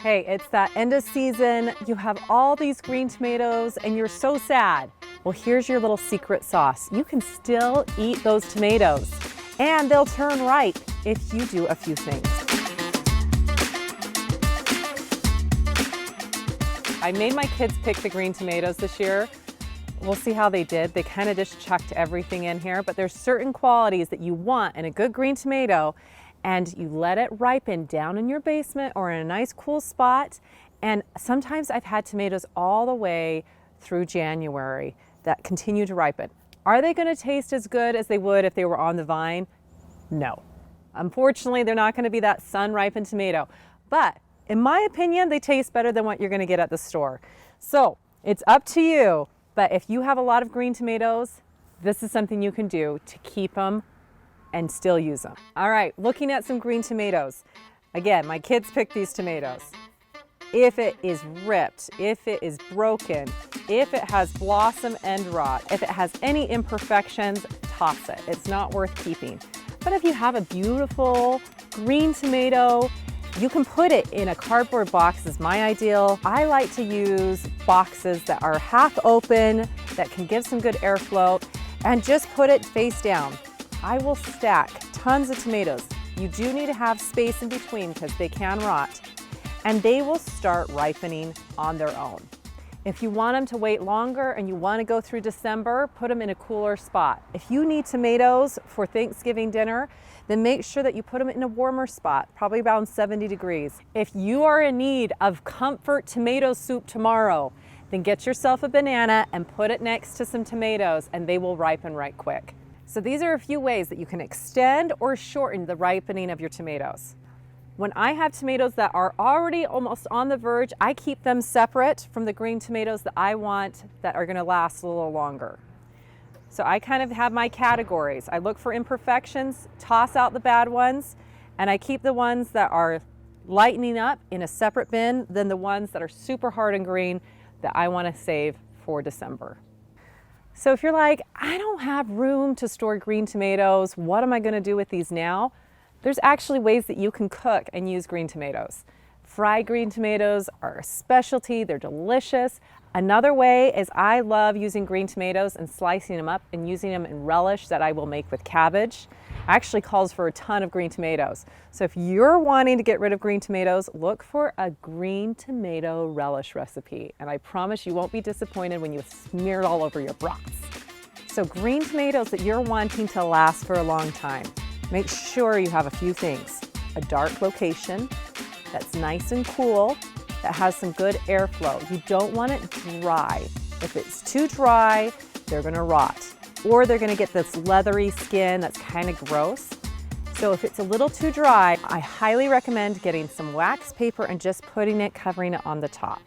Hey, it's that end of season. You have all these green tomatoes and you're so sad. Well, here's your little secret sauce. You can still eat those tomatoes and they'll turn ripe if you do a few things. I made my kids pick the green tomatoes this year. We'll see how they did. They kind of just chucked everything in here, but there's certain qualities that you want in a good green tomato, and you let it ripen down in your basement or in a nice cool spot. And sometimes I've had tomatoes all the way through January that continue to ripen. Are they going to taste as good as they would if they were on the vine? No. Unfortunately, they're not going to be that sun-ripened tomato. But in my opinion, they taste better than what you're going to get at the store. So it's up to you. But if you have a lot of green tomatoes, this is something you can do to keep them and still use them. All right, looking at some green tomatoes. Again, my kids picked these tomatoes. If it is ripped, if it is broken, if it has blossom end rot, if it has any imperfections, toss it. It's not worth keeping. But if you have a beautiful green tomato, you can put it in a cardboard box is my ideal. I like to use boxes that are half open, that can give some good airflow, and just put it face down. I will stack tons of tomatoes. You do need to have space in between because they can rot, and they will start ripening on their own. If you want them to wait longer and you want to go through December, put them in a cooler spot. If you need tomatoes for Thanksgiving dinner, then make sure that you put them in a warmer spot, probably around 70 degrees. If you are in need of comfort tomato soup tomorrow, then get yourself a banana and put it next to some tomatoes and they will ripen right quick. So these are a few ways that you can extend or shorten the ripening of your tomatoes. When I have tomatoes that are already almost on the verge, I keep them separate from the green tomatoes that I want that are going to last a little longer. So I kind of have my categories. I look for imperfections, toss out the bad ones, and I keep the ones that are lightening up in a separate bin than the ones that are super hard and green that I want to save for December. So if you're like, I don't have room to store green tomatoes, what am I going to do with these now? There's actually ways that you can cook and use green tomatoes. Fried green tomatoes are a specialty, they're delicious. Another way is I love using green tomatoes and slicing them up and using them in relish that I will make with cabbage. Actually calls for a ton of green tomatoes. So if you're wanting to get rid of green tomatoes, look for a green tomato relish recipe. And I promise you won't be disappointed when you smear it all over your brats. So green tomatoes that you're wanting to last for a long time, make sure you have a few things. A dark location that's nice and cool, that has some good airflow. You don't want it dry. If it's too dry, they're gonna rot, or they're gonna get this leathery skin that's kind of gross. So if it's a little too dry, I highly recommend getting some wax paper and just putting it, covering it on the top.